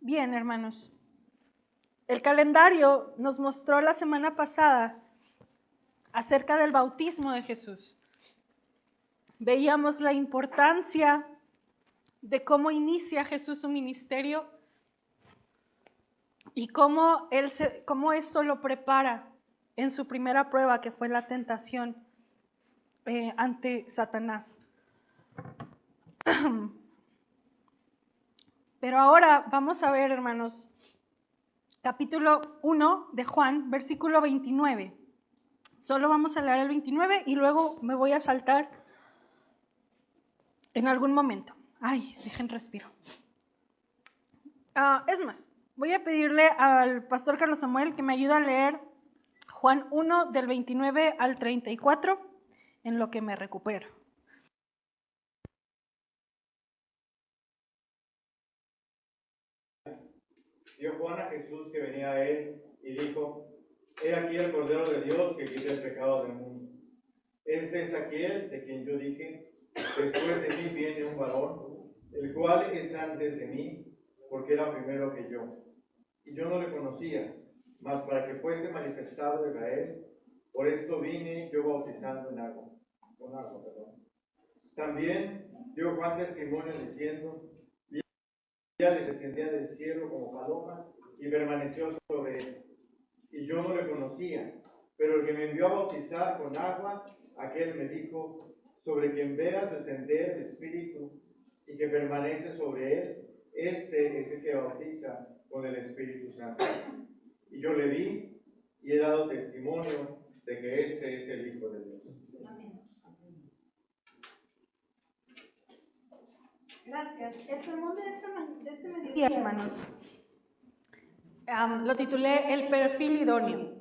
Bien, hermanos, el calendario nos mostró la semana pasada acerca del bautismo de Jesús. Veíamos la importancia de cómo inicia Jesús su ministerio y cómo eso lo prepara en su primera prueba, que fue la tentación ante Satanás. Pero ahora vamos a ver, hermanos, capítulo 1 de Juan, versículo 29. Solo vamos a leer el 29 y luego me voy a saltar en algún momento. Ay, dejen respiro. Es más, voy a pedirle al pastor Carlos Samuel que me ayude a leer Juan 1 del 29 al 34 en lo que me recupero. Vio Juan a Jesús que venía a él y dijo: He aquí el Cordero de Dios que quita el pecado del mundo. Este es aquel de quien yo dije: después de mí viene un varón, el cual es antes de mí, porque era primero que yo. Y yo no le conocía, mas para que fuese manifestado Israel, por esto vine yo bautizando con agua. También dio Juan testimonio diciendo: les descendía del cielo como paloma y permaneció sobre él. Y yo no le conocía, pero el que me envió a bautizar con agua, aquel me dijo: sobre quien veas descender el Espíritu y que permanece sobre él, este es el que bautiza con el Espíritu Santo. Y yo le vi y he dado testimonio de que este es el Hijo de Dios. Amén. Gracias. El sermón de este mediodía, hermanos, lo titulé El perfil idóneo.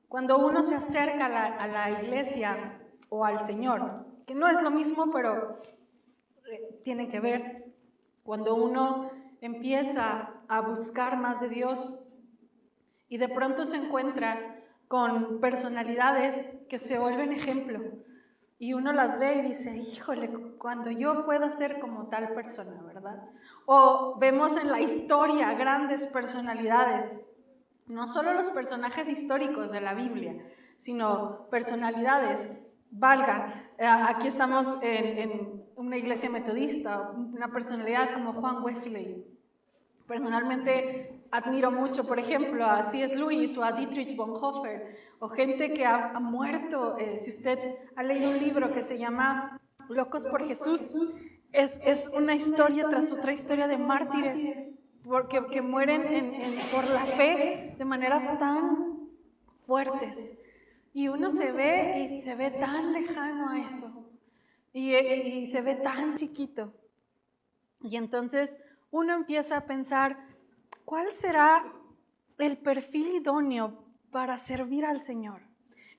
Cuando uno se acerca a la iglesia o al Señor, que no es lo mismo, pero tiene que ver. Cuando uno empieza a buscar más de Dios y de pronto se encuentra con personalidades que se vuelven ejemplo. Y uno las ve y dice: híjole, cuando yo pueda ser como tal persona, ¿verdad? O vemos en la historia grandes personalidades, no solo los personajes históricos de la Biblia, sino personalidades, aquí estamos en una iglesia metodista, una personalidad como Juan Wesley. Personalmente admiro mucho, por ejemplo, a C.S. Lewis o a Dietrich Bonhoeffer, o gente que ha muerto. Si usted ha leído un libro que se llama Locos por Jesús, es una historia tras otra historia de mártires que mueren por la fe de maneras tan fuertes. Y uno se ve tan lejano a eso, y se ve tan chiquito. Y entonces uno empieza a pensar: ¿cuál será el perfil idóneo para servir al Señor?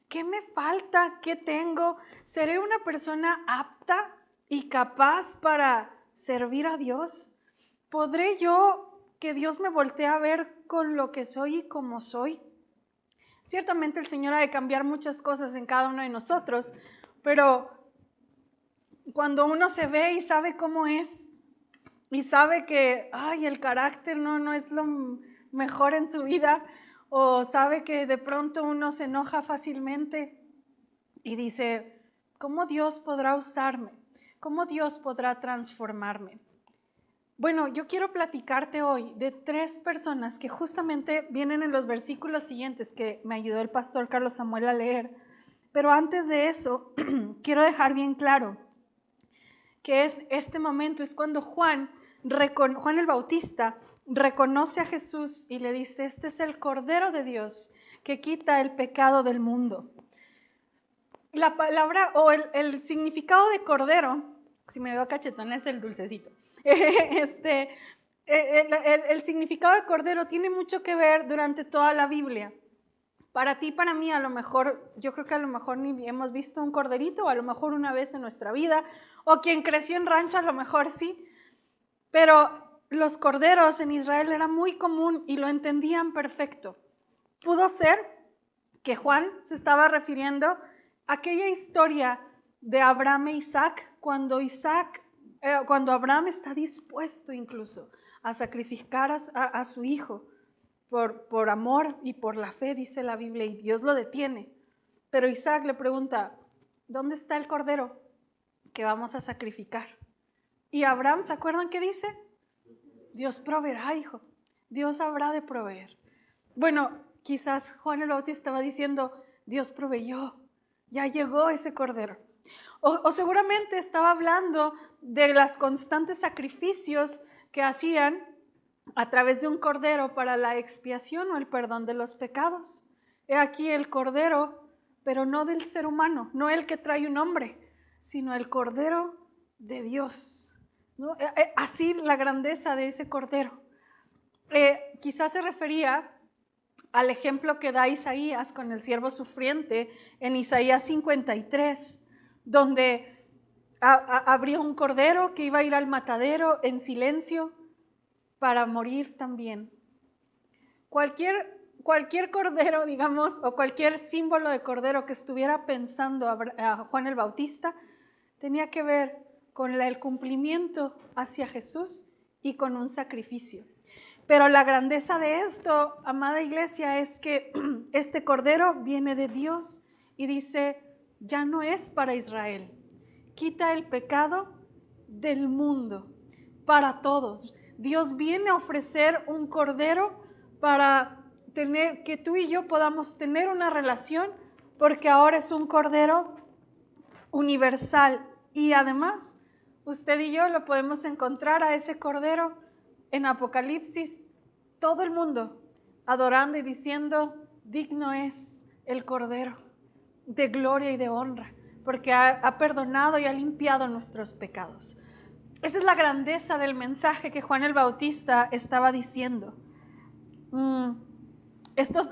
¿Qué me falta? ¿Qué tengo? ¿Seré una persona apta y capaz para servir a Dios? ¿Podré yo que Dios me voltee a ver con lo que soy y como soy? Ciertamente el Señor ha de cambiar muchas cosas en cada uno de nosotros, pero cuando uno se ve y sabe cómo es, y sabe que el carácter no es lo mejor en su vida, o sabe que de pronto uno se enoja fácilmente y dice: ¿cómo Dios podrá usarme? ¿Cómo Dios podrá transformarme? Bueno, yo quiero platicarte hoy de 3 personas que justamente vienen en los versículos siguientes que me ayudó el pastor Carlos Samuel a leer. Pero antes de eso, quiero dejar bien claro que este momento es cuando Juan el Bautista reconoce a Jesús y le dice: este es el Cordero de Dios que quita el pecado del mundo. La palabra o el significado de cordero, si me veo cachetona, es el dulcecito. El significado de cordero tiene mucho que ver durante toda la Biblia. Para ti, para mí, a lo mejor, yo creo que a lo mejor ni hemos visto un corderito, o a lo mejor una vez en nuestra vida, o quien creció en rancho a lo mejor sí, pero los corderos en Israel era muy común y lo entendían perfecto. Pudo ser que Juan se estaba refiriendo a aquella historia de Abraham e Isaac, cuando Abraham está dispuesto incluso a sacrificar a su hijo por amor y por la fe, dice la Biblia, y Dios lo detiene. Pero Isaac le pregunta, ¿dónde está el cordero que vamos a sacrificar? Y Abraham, ¿se acuerdan qué dice? Dios proveerá, hijo. Dios habrá de proveer. Bueno, quizás Juan el Bautista estaba diciendo, Dios proveyó, ya llegó ese cordero. O seguramente estaba hablando de los constantes sacrificios que hacían a través de un cordero para la expiación o el perdón de los pecados. He aquí el cordero, pero no del ser humano, no el que trae un hombre, sino el cordero de Dios, ¿no? Así la grandeza de ese cordero. Quizás se refería al ejemplo que da Isaías con el siervo sufriente en Isaías 53, donde habría un cordero que iba a ir al matadero en silencio para morir también. Cualquier cordero, digamos, o cualquier símbolo de cordero que estuviera pensando a Juan el Bautista, tenía que ver con el cumplimiento hacia Jesús y con un sacrificio. Pero la grandeza de esto, amada iglesia, es que este cordero viene de Dios y dice, ya no es para Israel, quita el pecado del mundo, para todos. Dios viene a ofrecer un cordero para que tú y yo podamos tener una relación, porque ahora es un cordero universal y además usted y yo lo podemos encontrar a ese cordero en Apocalipsis, todo el mundo adorando y diciendo, digno es el cordero de gloria y de honra, porque ha perdonado y ha limpiado nuestros pecados. Esa es la grandeza del mensaje que Juan el Bautista estaba diciendo.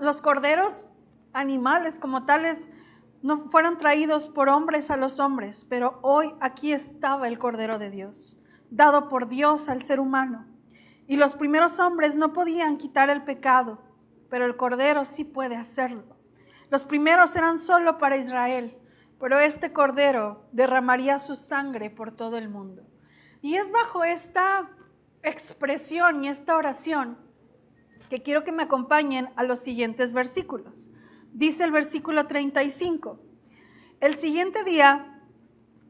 Los corderos animales como tales no fueron traídos por hombres a los hombres, pero hoy aquí estaba el Cordero de Dios, dado por Dios al ser humano. Y los primeros hombres no podían quitar el pecado, pero el Cordero sí puede hacerlo. Los primeros eran solo para Israel, pero este Cordero derramaría su sangre por todo el mundo. Y es bajo esta expresión y esta oración que quiero que me acompañen a los siguientes versículos. Dice el versículo 35, el siguiente día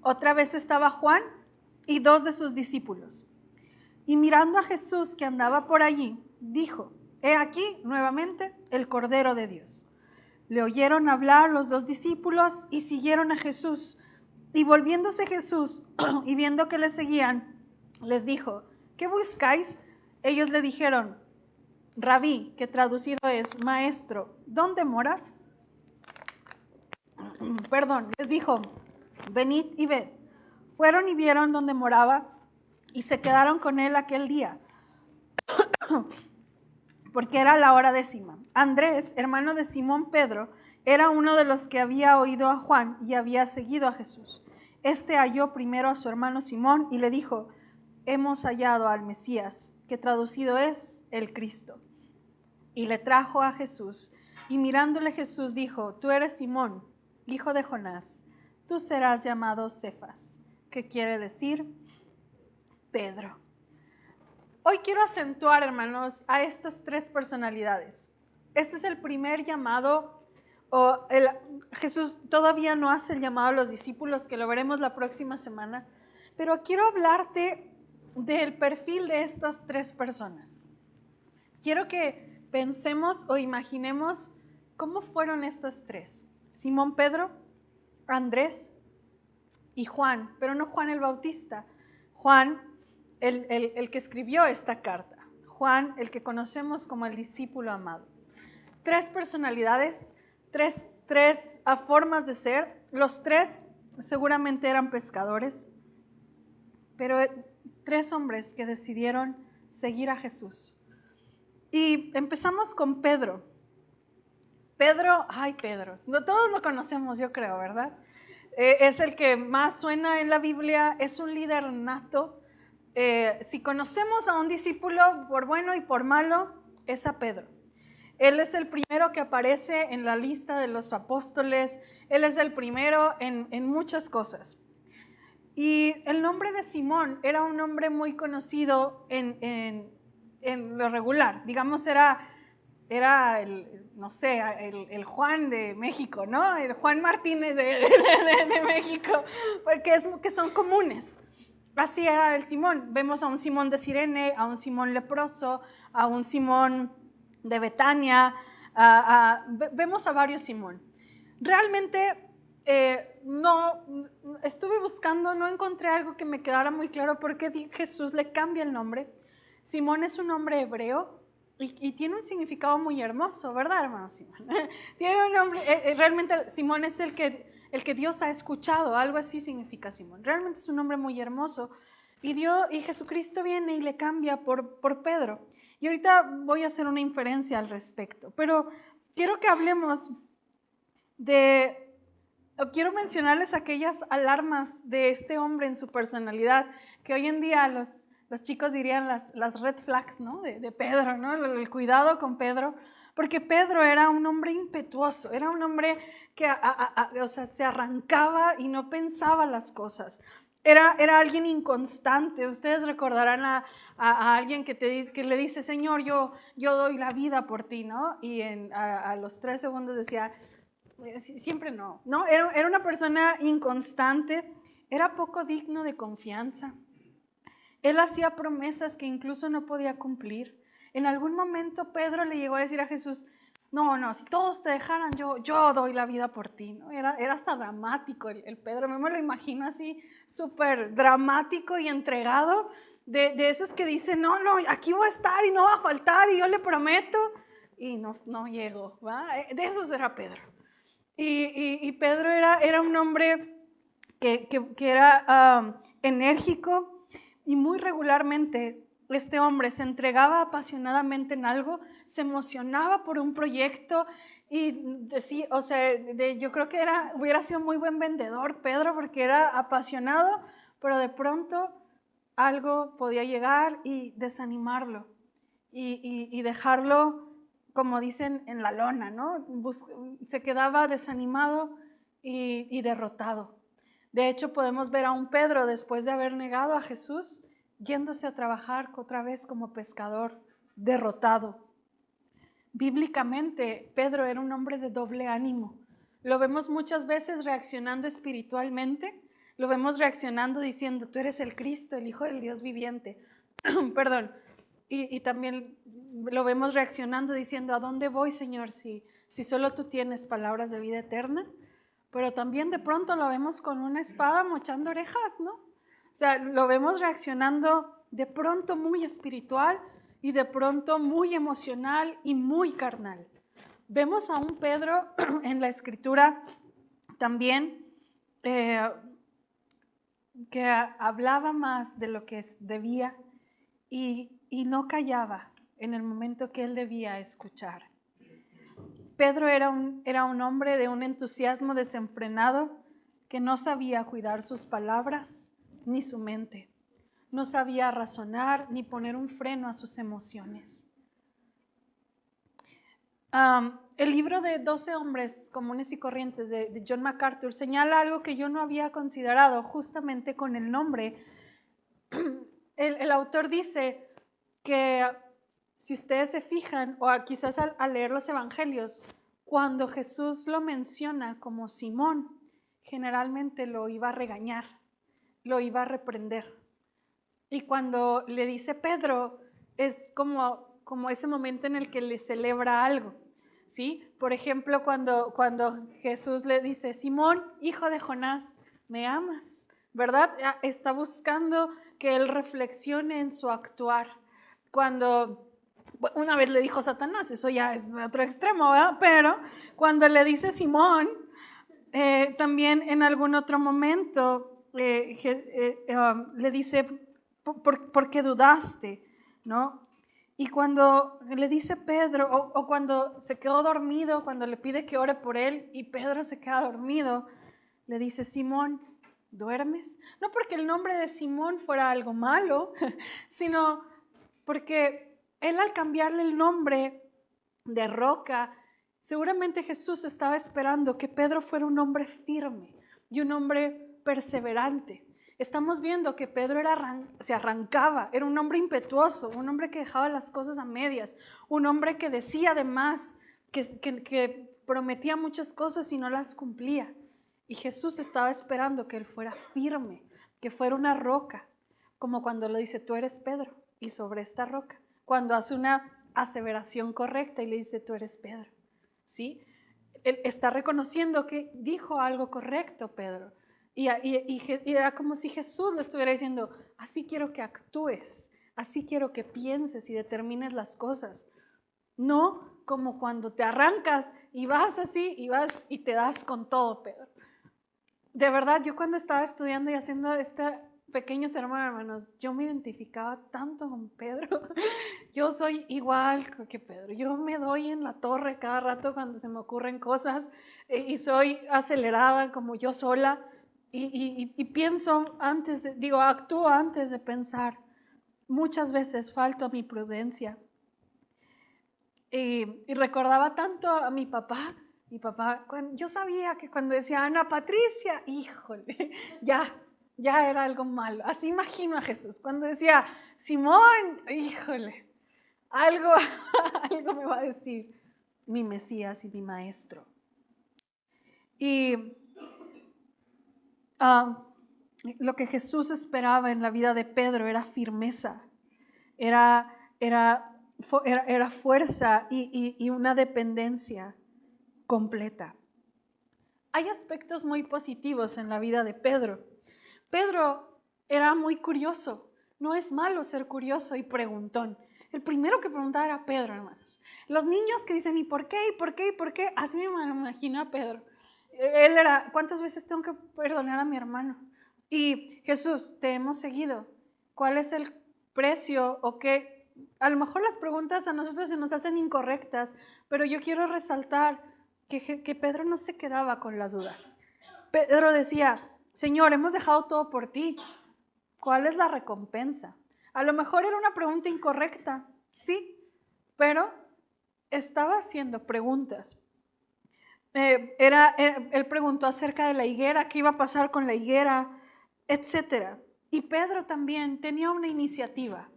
otra vez estaba Juan y 2 de sus discípulos. Y mirando a Jesús que andaba por allí, dijo, he aquí nuevamente el Cordero de Dios. Le oyeron hablar los 2 discípulos y siguieron a Jesús. Y volviéndose Jesús y viendo que le seguían, les dijo, ¿qué buscáis? Ellos le dijeron, Rabí, que traducido es maestro, ¿dónde moras? Les dijo, venid y ved. Fueron y vieron dónde moraba y se quedaron con él aquel día, porque era la hora 10:00. Andrés, hermano de Simón Pedro, era uno de los que había oído a Juan y había seguido a Jesús. Este halló primero a su hermano Simón y le dijo, hemos hallado al Mesías, que traducido es el Cristo. Y le trajo a Jesús, y mirándole Jesús dijo, tú eres Simón, hijo de Jonás, tú serás llamado Cefas, que quiere decir Pedro. Hoy quiero acentuar, hermanos, a estas 3 personalidades. Este es el primer llamado, Jesús todavía no hace el llamado a los discípulos, que lo veremos la próxima semana, pero quiero hablarte del perfil de estas 3 personas. Quiero que pensemos o imaginemos cómo fueron estas 3. Simón Pedro, Andrés y Juan, pero no Juan el Bautista. Juan, el que escribió esta carta. Juan, el que conocemos como el discípulo amado. 3 personalidades, 3 formas de ser. Los 3 seguramente eran pescadores, pero 3 hombres que decidieron seguir a Jesús. Y empezamos con Pedro. Pedro, no, todos lo conocemos, yo creo, ¿verdad? Es el que más suena en la Biblia, es un líder nato. Si conocemos a un discípulo por bueno y por malo, es a Pedro. Él es el primero que aparece en la lista de los apóstoles, él es el primero en muchas cosas. Y el nombre de Simón era un nombre muy conocido en en lo regular. Digamos, era el, no sé, el Juan de México, ¿no? El Juan Martínez de México, porque que son comunes. Así era el Simón. Vemos a un Simón de Cirene, a un Simón leproso, a un Simón de Betania, vemos a varios Simón. Realmente no estuve buscando, no encontré algo que me quedara muy claro por qué Jesús le cambia el nombre. Simón es un nombre hebreo y tiene un significado muy hermoso, ¿verdad, hermano Simón? Tiene un nombre, realmente Simón es el que Dios ha escuchado, algo así significa Simón. Realmente es un nombre muy hermoso. Y Jesucristo viene y le cambia por Pedro. Y ahorita voy a hacer una inferencia al respecto, pero quiero que hablemos quiero mencionarles aquellas alarmas de este hombre en su personalidad, que hoy en día los chicos dirían las red flags, ¿no? de Pedro, ¿no? El cuidado con Pedro, porque Pedro era un hombre impetuoso, era un hombre que o sea, se arrancaba y no pensaba las cosas. Era alguien inconstante. Ustedes recordarán a alguien que le dice, Señor, yo doy la vida por ti, ¿no? Y a los 3 segundos decía, siempre no. Era una persona inconstante, era poco digno de confianza. Él hacía promesas que incluso no podía cumplir. En algún momento Pedro le llegó a decir a Jesús, no, si todos te dejaran, yo doy la vida por ti, ¿no? Era hasta dramático el Pedro, me lo imagino así, súper dramático y entregado, de esos que dicen, no, aquí voy a estar y no va a faltar y yo le prometo, y no llego, ¿va? De esos era Pedro. Y Pedro era un hombre que era enérgico, y muy regularmente este hombre se entregaba apasionadamente en algo, se emocionaba por un proyecto y decía, o sea, yo creo que hubiera sido muy buen vendedor Pedro, porque era apasionado, pero de pronto algo podía llegar y desanimarlo y dejarlo, como dicen, en la lona, ¿no? Se quedaba desanimado y derrotado. De hecho, podemos ver a un Pedro, después de haber negado a Jesús, yéndose a trabajar otra vez como pescador, derrotado. Bíblicamente, Pedro era un hombre de doble ánimo. Lo vemos muchas veces reaccionando espiritualmente, lo vemos reaccionando diciendo, tú eres el Cristo, el Hijo del Dios viviente. Perdón. Y también lo vemos reaccionando diciendo, ¿a dónde voy, Señor, si solo tú tienes palabras de vida eterna? Pero también de pronto lo vemos con una espada mochando orejas, ¿no? O sea, lo vemos reaccionando de pronto muy espiritual y de pronto muy emocional y muy carnal. Vemos a un Pedro en la Escritura también que hablaba más de lo que debía y no callaba en el momento que él debía escuchar. Pedro era un hombre de un entusiasmo desenfrenado que no sabía cuidar sus palabras ni su mente. No sabía razonar ni poner un freno a sus emociones. El libro de 12 hombres comunes y corrientes de John MacArthur señala algo que yo no había considerado justamente con el nombre. El autor dice que si ustedes se fijan, o quizás al leer los evangelios, cuando Jesús lo menciona como Simón, generalmente lo iba a regañar, lo iba a reprender. Y cuando le dice Pedro, es como ese momento en el que le celebra algo, ¿sí? Por ejemplo, cuando Jesús le dice, Simón, hijo de Jonás, ¿me amas? ¿Verdad? Está buscando que él reflexione en su actuar. Cuando una vez le dijo Satanás, eso ya es de otro extremo, ¿verdad? Pero cuando le dice Simón, también en algún otro momento le dice, ¿por qué dudaste? ¿No? Y cuando le dice Pedro, o cuando se quedó dormido, cuando le pide que ore por él y Pedro se queda dormido, le dice, Simón, ¿duermes? No porque el nombre de Simón fuera algo malo, sino porque él, al cambiarle el nombre de roca, seguramente Jesús estaba esperando que Pedro fuera un hombre firme y un hombre perseverante, estamos viendo que Pedro se arrancaba, era un hombre impetuoso, un hombre que dejaba las cosas a medias, un hombre que decía además que prometía muchas cosas y no las cumplía. Y Jesús estaba esperando que él fuera firme, que fuera una roca, como cuando le dice, tú eres Pedro, y sobre esta roca, cuando hace una aseveración correcta y le dice, tú eres Pedro, ¿sí? Él está reconociendo que dijo algo correcto, Pedro. Y era como si Jesús le estuviera diciendo, así quiero que actúes, así quiero que pienses y determines las cosas. No como cuando te arrancas y vas así y vas y te das con todo, Pedro. De verdad, yo cuando estaba estudiando y haciendo este pequeño sermón, hermanos, yo me identificaba tanto con Pedro. Yo soy igual que Pedro. Yo me doy en la torre cada rato cuando se me ocurren cosas y soy acelerada como yo sola y pienso actúo antes de pensar. Muchas veces falto a mi prudencia. Y recordaba tanto a mi papá. Mi papá, yo sabía que cuando decía Ana Patricia, híjole, ya era algo malo. Así imagino a Jesús. Cuando decía Simón, híjole, algo me va a decir mi Mesías y mi Maestro. Y lo que Jesús esperaba en la vida de Pedro era firmeza, era fuerza y una dependencia completa. Hay aspectos muy positivos en la vida de Pedro. Pedro era muy curioso. No es malo ser curioso y preguntón. El primero que preguntaba era Pedro, hermanos. Los niños que dicen, ¿y por qué? ¿Y por qué? ¿Y por qué? Así me imagino a Pedro. Él era, ¿cuántas veces tengo que perdonar a mi hermano? Y Jesús, te hemos seguido. ¿Cuál es el precio o qué? A lo mejor las preguntas a nosotros se nos hacen incorrectas, pero yo quiero resaltar que Pedro no se quedaba con la duda. Pedro decía, Señor, hemos dejado todo por ti. ¿Cuál es la recompensa? A lo mejor era una pregunta incorrecta, sí, pero estaba haciendo preguntas. Él preguntó acerca de la higuera, qué iba a pasar con la higuera, etc. Y Pedro también tenía una iniciativa.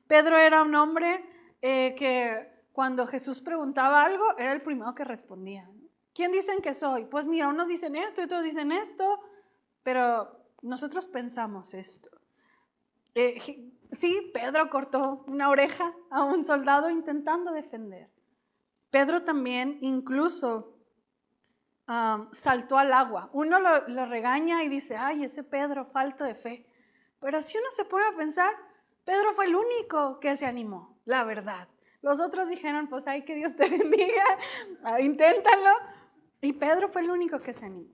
Pedro era un hombre que cuando Jesús preguntaba algo, era el primero que respondía. ¿Quién dicen que soy? Pues mira, unos dicen esto y otros dicen esto, pero nosotros pensamos esto. Sí, Pedro cortó una oreja a un soldado intentando defender. Pedro también incluso saltó al agua. Uno lo regaña y dice, ay, ese Pedro, falta de fe. Pero si uno se pone a pensar, Pedro fue el único que se animó, la verdad. Los otros dijeron, pues ay, que Dios te bendiga, inténtalo. Y Pedro fue el único que se animó.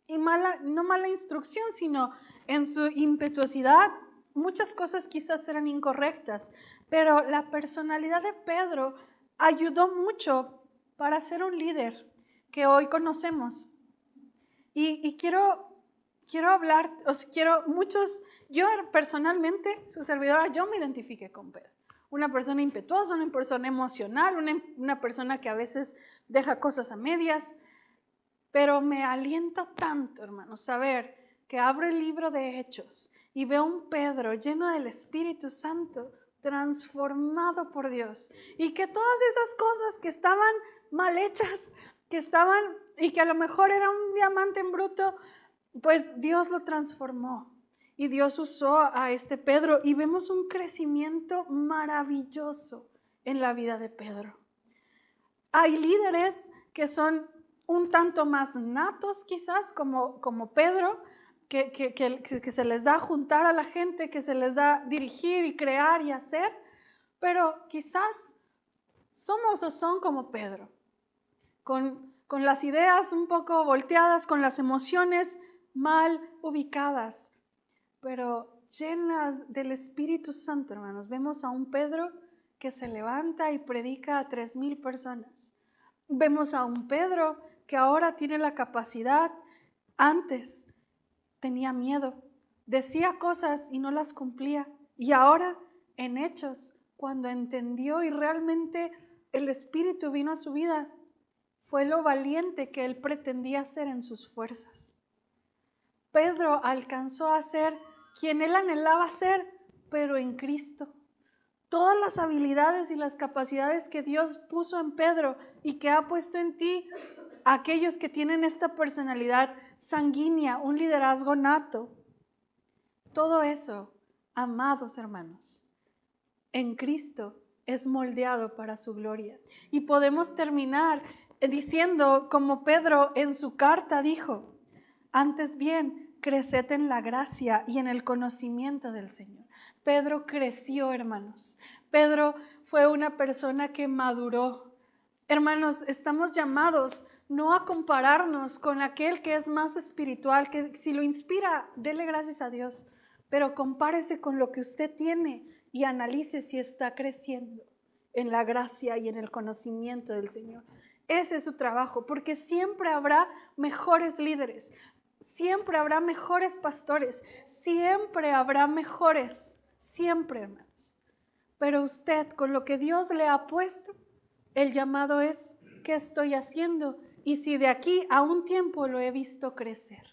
No mala instrucción, sino en su impetuosidad, muchas cosas quizás eran incorrectas, pero la personalidad de Pedro ayudó mucho para ser un líder que hoy conocemos. Y quiero hablar, yo personalmente, su servidora, yo me identifiqué con Pedro. Una persona impetuosa, una persona emocional, una persona que a veces deja cosas a medias, pero me alienta tanto, hermanos, saber que abro el libro de Hechos y veo un Pedro lleno del Espíritu Santo, transformado por Dios, y que todas esas cosas que estaban mal hechas, y que a lo mejor era un diamante en bruto, pues Dios lo transformó y Dios usó a este Pedro y vemos un crecimiento maravilloso en la vida de Pedro. Hay líderes que son un tanto más natos quizás como Pedro, que se les da juntar a la gente, que se les da dirigir y crear y hacer, pero quizás somos o son como Pedro, con las ideas un poco volteadas, con las emociones mal ubicadas, pero llenas del Espíritu Santo, hermanos. Vemos a un Pedro que se levanta y predica a 3,000 personas. Vemos a un Pedro que ahora tiene la capacidad. Antes tenía miedo, decía cosas y no las cumplía. Y ahora en Hechos, cuando entendió y realmente el Espíritu vino a su vida, fue lo valiente que él pretendía ser en sus fuerzas. Pedro alcanzó a ser quien él anhelaba ser, pero en Cristo. Todas las habilidades y las capacidades que Dios puso en Pedro y que ha puesto en ti, aquellos que tienen esta personalidad sanguínea, un liderazgo nato, todo eso, amados hermanos, en Cristo es moldeado para su gloria. Y podemos terminar diciendo, como Pedro en su carta dijo, antes bien, creced en la gracia y en el conocimiento del Señor. Pedro creció, hermanos. Pedro fue una persona que maduró. Hermanos, estamos llamados no a compararnos con aquel que es más espiritual, que si lo inspira, dele gracias a Dios, pero compárese con lo que usted tiene y analice si está creciendo en la gracia y en el conocimiento del Señor. Ese es su trabajo, porque siempre habrá mejores líderes, siempre habrá mejores pastores, siempre habrá mejores, siempre, hermanos. Pero usted, con lo que Dios le ha puesto, el llamado es, ¿qué estoy haciendo? Y si de aquí a un tiempo lo he visto crecer.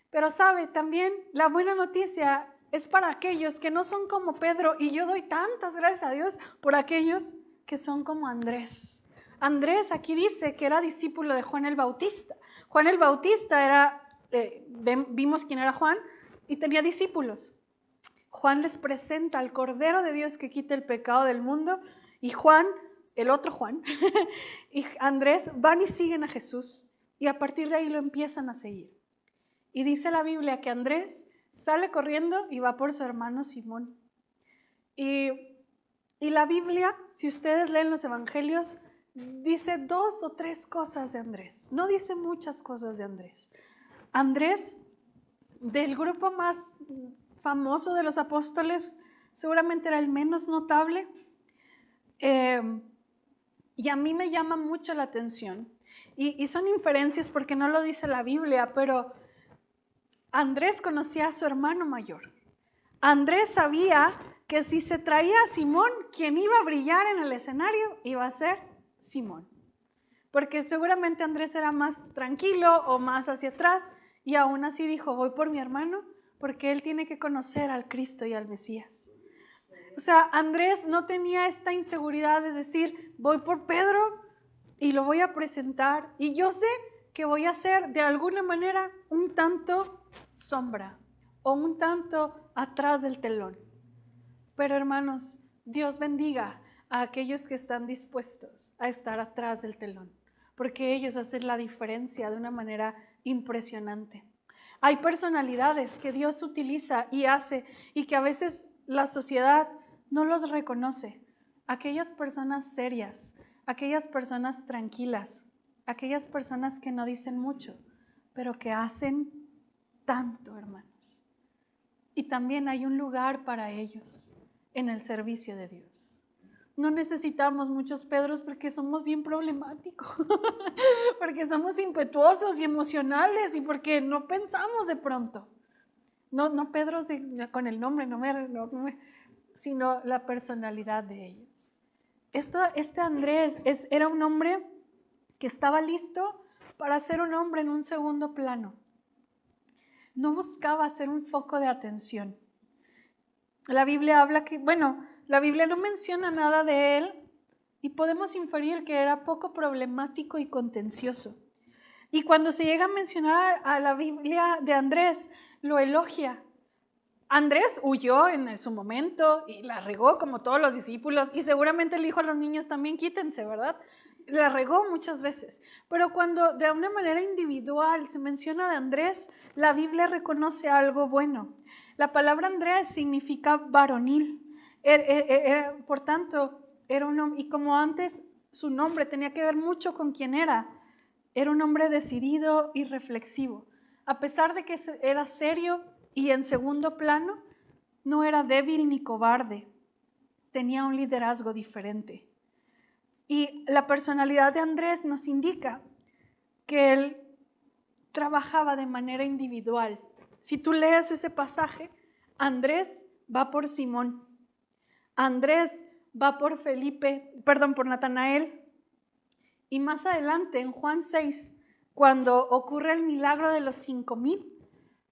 Pero sabe, también la buena noticia es para aquellos que no son como Pedro, y yo doy tantas gracias a Dios por aquellos que son como Andrés. Andrés aquí dice que era discípulo de Juan el Bautista. Juan el Bautista era, vimos quién era Juan, y tenía discípulos. Juan les presenta al Cordero de Dios que quita el pecado del mundo, y Juan, el otro Juan, y Andrés van y siguen a Jesús, y a partir de ahí lo empiezan a seguir. Y dice la Biblia que Andrés sale corriendo y va por su hermano Simón. Y la Biblia, si ustedes leen los evangelios, dice 2 o 3 cosas de Andrés. No dice muchas cosas de Andrés. Andrés, del grupo más famoso de los apóstoles, seguramente era el menos notable. Y a mí me llama mucho la atención. Y son inferencias porque no lo dice la Biblia, pero Andrés conocía a su hermano mayor. Andrés sabía que si se traía a Simón, quien iba a brillar en el escenario iba a ser Simón. Porque seguramente Andrés era más tranquilo o más hacia atrás, y aún así dijo, voy por mi hermano, porque él tiene que conocer al Cristo y al Mesías. O sea, Andrés no tenía esta inseguridad de decir, voy por Pedro y lo voy a presentar, y yo sé que voy a ser de alguna manera un tanto sombra o un tanto atrás del telón. Pero hermanos, Dios bendiga a aquellos que están dispuestos a estar atrás del telón, porque ellos hacen la diferencia de una manera impresionante. Hay personalidades que Dios utiliza y hace, y que a veces la sociedad no los reconoce. Aquellas personas serias, aquellas personas tranquilas, aquellas personas que no dicen mucho, pero que hacen tanto, hermanos. Y también hay un lugar para ellos en el servicio de Dios. No necesitamos muchos Pedros porque somos bien problemáticos, porque somos impetuosos y emocionales, y porque no pensamos de pronto. No Pedros con el nombre, sino la personalidad de ellos. Este Andrés era un hombre que estaba listo para ser un hombre en un segundo plano. No buscaba ser un foco de atención. La Biblia habla que, la Biblia no menciona nada de él, y podemos inferir que era poco problemático y contencioso. Y cuando se llega a mencionar a la Biblia de Andrés, lo elogia. Andrés huyó en su momento y la regó como todos los discípulos, y seguramente le dijo a los niños también, quítense, ¿verdad? La regó muchas veces, pero cuando de una manera individual se menciona de Andrés, la Biblia reconoce algo bueno. La palabra Andrés significa varonil, por tanto, era un hombre, y como antes su nombre tenía que ver mucho con quién era un hombre decidido y reflexivo. A pesar de que era serio y en segundo plano, no era débil ni cobarde, tenía un liderazgo diferente. Y la personalidad de Andrés nos indica que él trabajaba de manera individual. Si tú lees ese pasaje, Andrés va por Simón, Andrés va por por Natanael, y más adelante en Juan 6 cuando ocurre el milagro de los 5,000,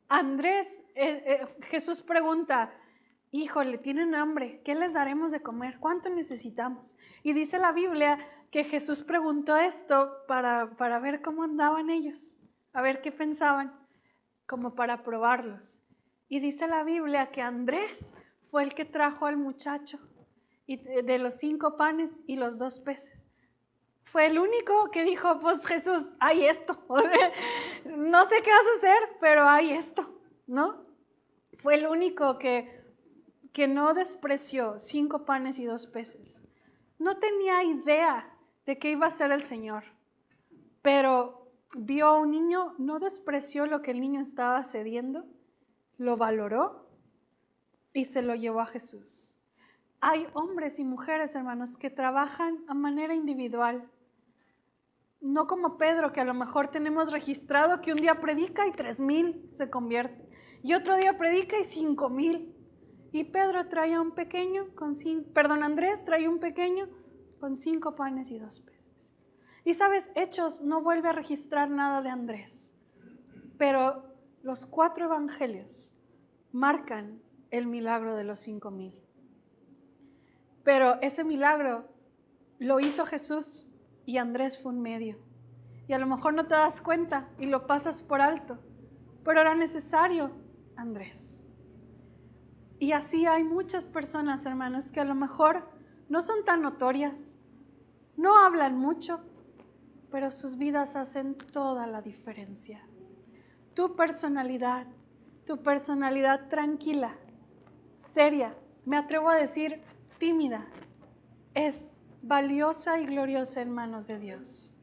Andrés, Jesús pregunta, híjole, tienen hambre, ¿qué les daremos de comer? ¿Cuánto necesitamos? Y dice la Biblia que Jesús preguntó esto para ver cómo andaban ellos, a ver qué pensaban, como para probarlos. Y dice la Biblia que Andrés fue el que trajo al muchacho de los 5 panes y los 2 peces. Fue el único que dijo, pues Jesús, hay esto. No sé qué vas a hacer, pero hay esto, ¿no? Fue el único que no despreció 5 panes y 2 peces. No tenía idea de qué iba a hacer el Señor, pero vio a un niño, no despreció lo que el niño estaba cediendo, lo valoró y se lo llevó a Jesús. Hay hombres y mujeres, hermanos, que trabajan a manera individual. No como Pedro, que a lo mejor tenemos registrado que un día predica y 3,000 se convierten. Y otro día predica y 5,000. Y Pedro traía un pequeño Andrés traía un pequeño con 5 panes y 2 peces. Y sabes, Hechos no vuelve a registrar nada de Andrés. Pero los 4 evangelios marcan el milagro de los 5,000. Pero ese milagro lo hizo Jesús y Andrés fue un medio. Y a lo mejor no te das cuenta y lo pasas por alto, pero era necesario Andrés. Y así hay muchas personas, hermanos, que a lo mejor no son tan notorias, no hablan mucho, pero sus vidas hacen toda la diferencia. Tu personalidad tranquila, seria, me atrevo a decir tímida, es valiosa y gloriosa en manos de Dios.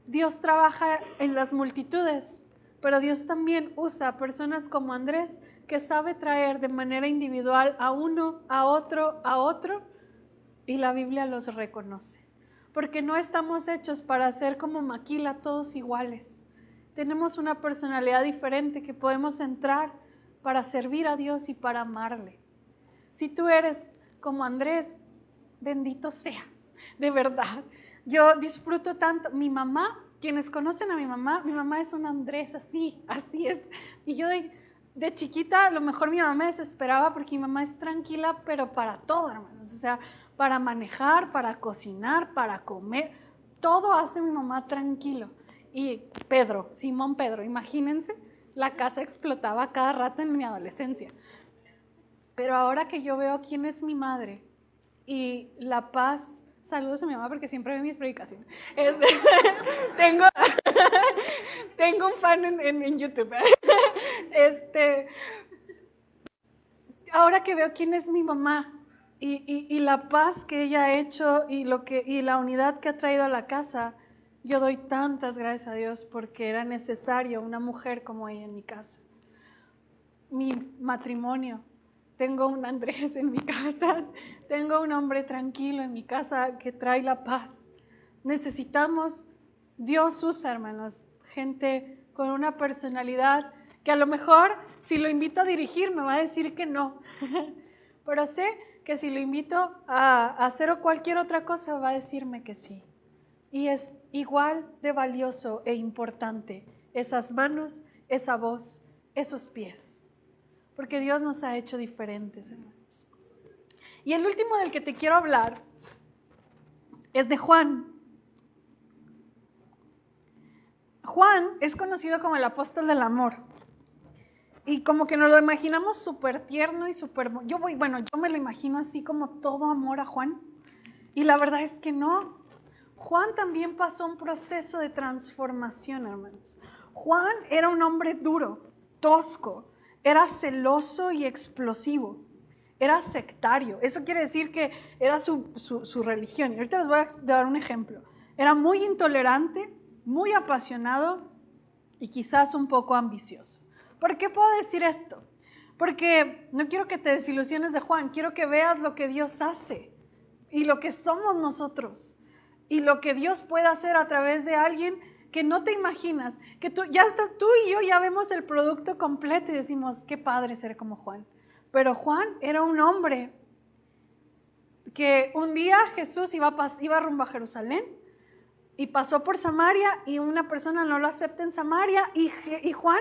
Dios trabaja en las multitudes, pero Dios también usa personas como Andrés, que sabe traer de manera individual a uno, a otro, y la Biblia los reconoce. Porque no estamos hechos para ser como Maquila, todos iguales. Tenemos una personalidad diferente que podemos entrar para servir a Dios y para amarle. Si tú eres como Andrés, bendito seas, de verdad. Yo disfruto tanto. Mi mamá, quienes conocen a mi mamá es un Andrés, así es. Y yo de chiquita, a lo mejor mi mamá me desesperaba porque mi mamá es tranquila, pero para todo, hermanos. O sea, para manejar, para cocinar, para comer, todo hace mi mamá tranquilo. Y Simón Pedro, imagínense, la casa explotaba cada rato en mi adolescencia. Pero ahora que yo veo quién es mi madre y la paz, saludos a mi mamá porque siempre ve mis predicaciones. Tengo un fan en YouTube. Ahora que veo quién es mi mamá y la paz que ella ha hecho y la unidad que ha traído a la casa, yo doy tantas gracias a Dios porque era necesario una mujer como ella en mi casa. Mi matrimonio, tengo un Andrés en mi casa, tengo un hombre tranquilo en mi casa que trae la paz. Necesitamos, Dios usa, hermanos, gente con una personalidad que a lo mejor si lo invito a dirigir me va a decir que no, pero sé que si lo invito a hacer cualquier otra cosa va a decirme que sí. Y es igual de valioso e importante esas manos, esa voz, esos pies, porque Dios nos ha hecho diferentes, hermanos. Y el último del que te quiero hablar es de Juan. Juan es conocido como el apóstol del amor. Y como que nos lo imaginamos súper tierno y súper... Yo me lo imagino así como todo amor a Juan. Y la verdad es que no. Juan también pasó un proceso de transformación, hermanos. Juan era un hombre duro, tosco, era celoso y explosivo, era sectario. Eso quiere decir que era su religión. Y ahorita les voy a dar un ejemplo. Era muy intolerante, muy apasionado y quizás un poco ambicioso. ¿Por qué puedo decir esto? Porque no quiero que te desilusiones de Juan, quiero que veas lo que Dios hace y lo que somos nosotros y lo que Dios puede hacer a través de alguien que no te imaginas, que tú y yo ya vemos el producto completo y decimos, qué padre ser como Juan. Pero Juan era un hombre que un día Jesús iba rumbo a Jerusalén y pasó por Samaria y una persona no lo acepta en Samaria y Juan,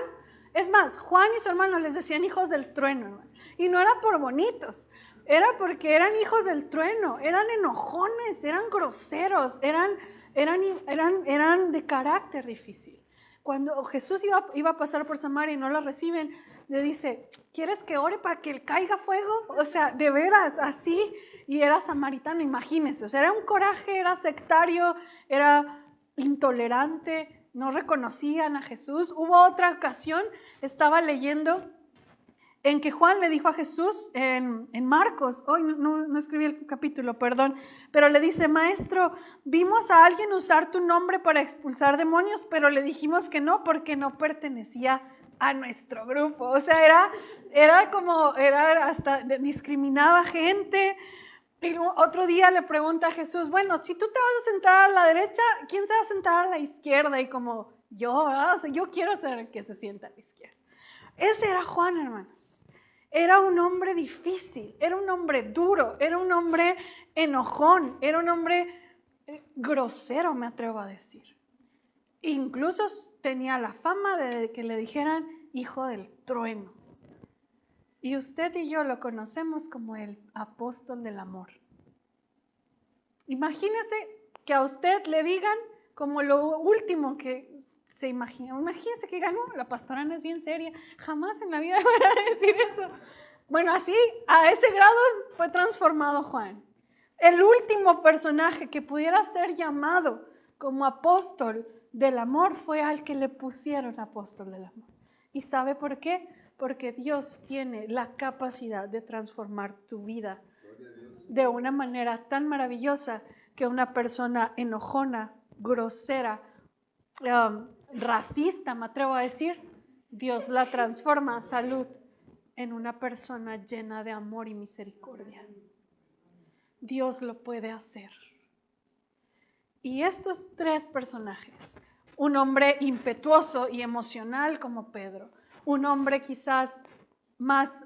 es más, Juan y su hermano les decían hijos del trueno, hermano. Y no era por bonitos, era porque eran hijos del trueno, eran enojones, eran groseros, eran de carácter difícil. Cuando Jesús iba a pasar por Samaria y no lo reciben, le dice, ¿quieres que ore para que caiga fuego? O sea, de veras, así. Y era samaritano, imagínense. O sea, era un coraje, era sectario, era intolerante, no reconocían a Jesús. Hubo otra ocasión, estaba leyendo, en que Juan le dijo a Jesús en Marcos, hoy no escribí el capítulo, perdón, pero le dice, maestro, vimos a alguien usar tu nombre para expulsar demonios, pero le dijimos que no porque no pertenecía a nuestro grupo. O sea, era hasta discriminaba gente. Y otro día le pregunta a Jesús, bueno, si tú te vas a sentar a la derecha, ¿quién se va a sentar a la izquierda? Y como yo, ¿verdad? O sea, yo quiero ser el que se sienta a la izquierda. Ese era Juan, hermanos. Era un hombre difícil, era un hombre duro, era un hombre enojón, era un hombre grosero, me atrevo a decir. Incluso tenía la fama de que le dijeran hijo del trueno. Y usted y yo lo conocemos como el apóstol del amor. Imagínese que a usted le digan como lo último que se imagina. Imagínese que digan, no, la pastora Ana es bien seria. Jamás en la vida van a decir eso. Bueno, así, a ese grado fue transformado Juan. El último personaje que pudiera ser llamado como apóstol del amor fue al que le pusieron apóstol del amor. ¿Y sabe por qué? Porque Dios tiene la capacidad de transformar tu vida de una manera tan maravillosa que una persona enojona, grosera, racista, me atrevo a decir, Dios la transforma a salud en una persona llena de amor y misericordia. Dios lo puede hacer. Y estos tres personajes, un hombre impetuoso y emocional como Pedro, un hombre quizás más,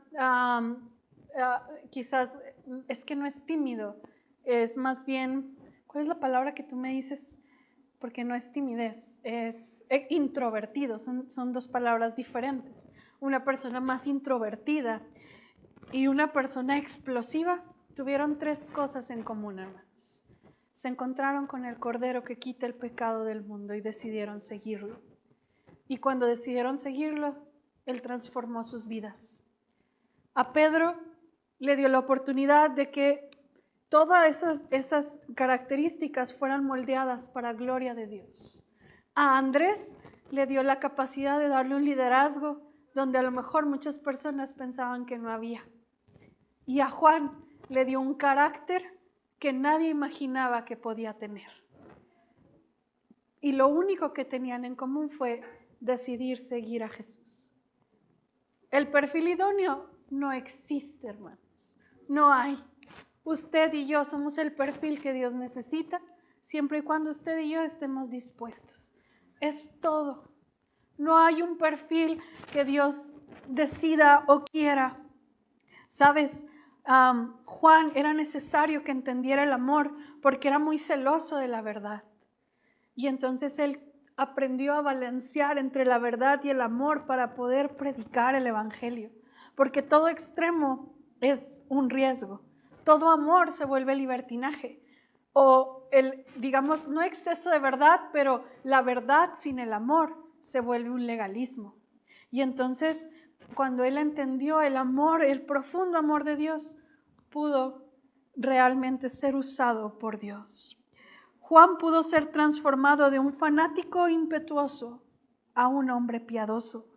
quizás es que no es tímido, es más bien, ¿cuál es la palabra que tú me dices? Porque no es timidez, es introvertido, son dos palabras diferentes. Una persona más introvertida y una persona explosiva tuvieron tres cosas en común, hermanos. Se encontraron con el Cordero que quita el pecado del mundo y decidieron seguirlo. Y cuando decidieron seguirlo, Él transformó sus vidas. A Pedro le dio la oportunidad de que todas esas características fueran moldeadas para gloria de Dios. A Andrés le dio la capacidad de darle un liderazgo donde a lo mejor muchas personas pensaban que no había. Y a Juan le dio un carácter que nadie imaginaba que podía tener. Y lo único que tenían en común fue decidir seguir a Jesús. El perfil idóneo no existe, hermanos. No hay. Usted y yo somos el perfil que Dios necesita, siempre y cuando usted y yo estemos dispuestos. Es todo. No hay un perfil que Dios decida o quiera. ¿Sabes? Juan era necesario que entendiera el amor porque era muy celoso de la verdad. Y entonces él aprendió a balancear entre la verdad y el amor para poder predicar el evangelio. Porque todo extremo es un riesgo. Todo amor se vuelve libertinaje. O digamos, no exceso de verdad, pero la verdad sin el amor se vuelve un legalismo. Y entonces, cuando él entendió el amor, el profundo amor de Dios, pudo realmente ser usado por Dios. Juan pudo ser transformado de un fanático impetuoso a un hombre piadoso,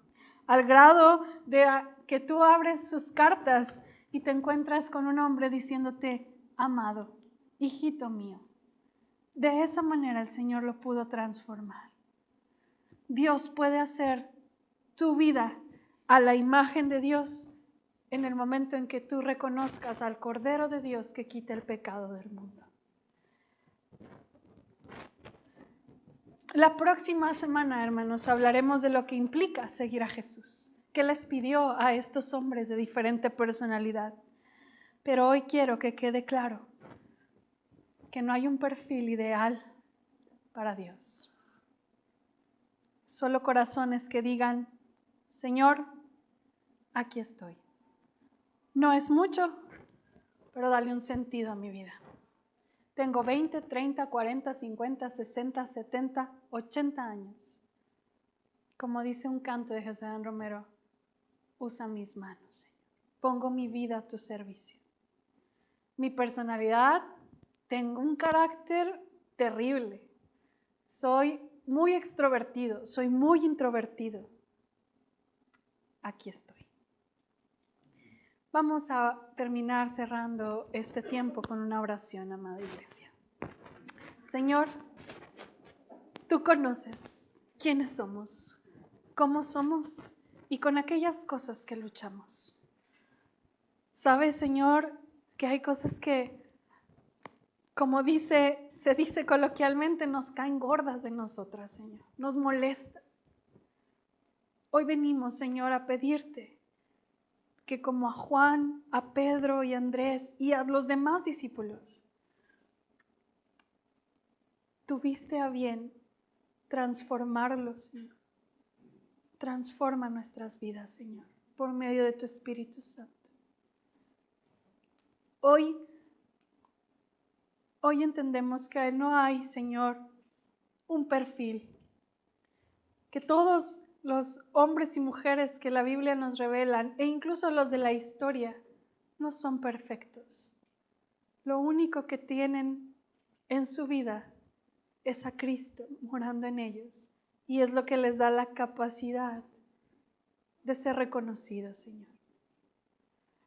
al grado de que tú abres sus cartas y te encuentras con un hombre diciéndote, amado, hijito mío. De esa manera el Señor lo pudo transformar. Dios puede hacer tu vida a la imagen de Dios en el momento en que tú reconozcas al Cordero de Dios que quita el pecado del mundo. La próxima semana, hermanos, hablaremos de lo que implica seguir a Jesús. ¿Qué les pidió a estos hombres de diferente personalidad? Pero hoy quiero que quede claro que no hay un perfil ideal para Dios. Solo corazones que digan, Señor, aquí estoy. No es mucho, pero dale un sentido a mi vida. Tengo 20, 30, 40, 50, 60, 70, 80 años. Como dice un canto de José Dan Romero, usa mis manos, Señor. Pongo mi vida a tu servicio. Mi personalidad, tengo un carácter terrible. Soy muy extrovertido, soy muy introvertido. Aquí estoy. Vamos a terminar cerrando este tiempo con una oración, amada iglesia. Señor, tú conoces quiénes somos, cómo somos y con aquellas cosas que luchamos. Sabes, Señor, que hay cosas que, como se dice coloquialmente, nos caen gordas de nosotras, Señor, nos molestan. Hoy venimos, Señor, a pedirte que como a Juan, a Pedro y a Andrés y a los demás discípulos, tuviste a bien transformarlos, Señor. Transforma nuestras vidas, Señor, por medio de tu Espíritu Santo. Hoy entendemos que no hay, Señor, un perfil, que todos los hombres y mujeres que la Biblia nos revelan, e incluso los de la historia, no son perfectos. Lo único que tienen en su vida es a Cristo morando en ellos, y es lo que les da la capacidad de ser reconocidos, Señor.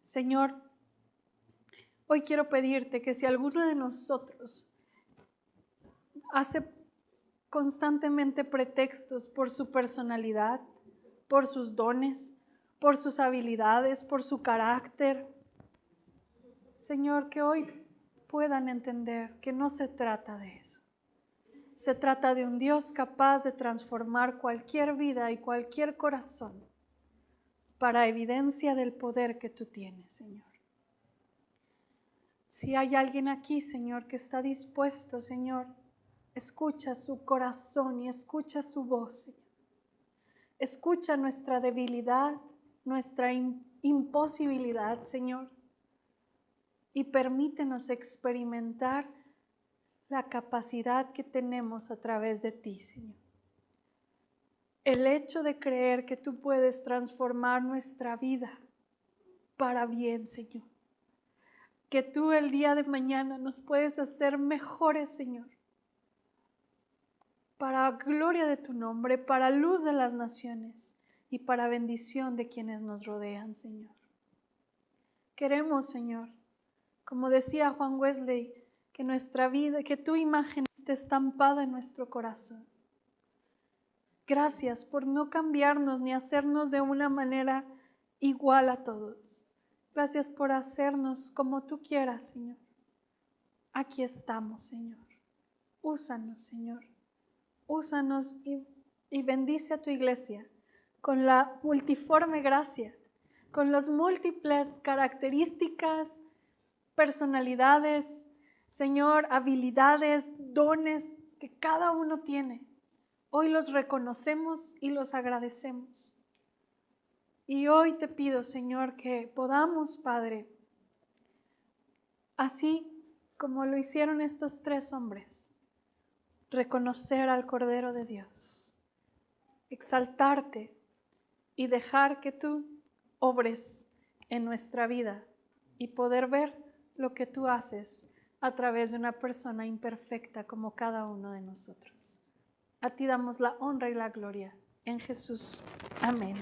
Señor, hoy quiero pedirte que si alguno de nosotros hace constantemente pretextos por su personalidad, por sus dones, por sus habilidades, por su carácter, Señor, que hoy puedan entender que no se trata de eso. Se trata de un Dios capaz de transformar cualquier vida y cualquier corazón para evidencia del poder que tú tienes, Señor. Si hay alguien aquí, Señor, que está dispuesto, Señor, escucha su corazón y escucha su voz, Señor. Escucha nuestra debilidad, nuestra imposibilidad, Señor, y permítenos experimentar la capacidad que tenemos a través de ti, Señor. El hecho de creer que tú puedes transformar nuestra vida para bien, Señor. Que tú el día de mañana nos puedes hacer mejores, Señor. Para gloria de tu nombre, para luz de las naciones y para bendición de quienes nos rodean, Señor. Queremos, Señor, como decía Juan Wesley, que nuestra vida, que tu imagen esté estampada en nuestro corazón. Gracias por no cambiarnos ni hacernos de una manera igual a todos. Gracias por hacernos como tú quieras, Señor. Aquí estamos, Señor. Úsanos, Señor. Úsanos y bendice a tu iglesia con la multiforme gracia, con las múltiples características, personalidades, Señor, habilidades, dones que cada uno tiene. Hoy los reconocemos y los agradecemos. Y hoy te pido, Señor, que podamos, Padre, así como lo hicieron estos 3 hombres, reconocer al Cordero de Dios, exaltarte y dejar que tú obres en nuestra vida y poder ver lo que tú haces a través de una persona imperfecta como cada uno de nosotros. A ti damos la honra y la gloria. En Jesús. Amén.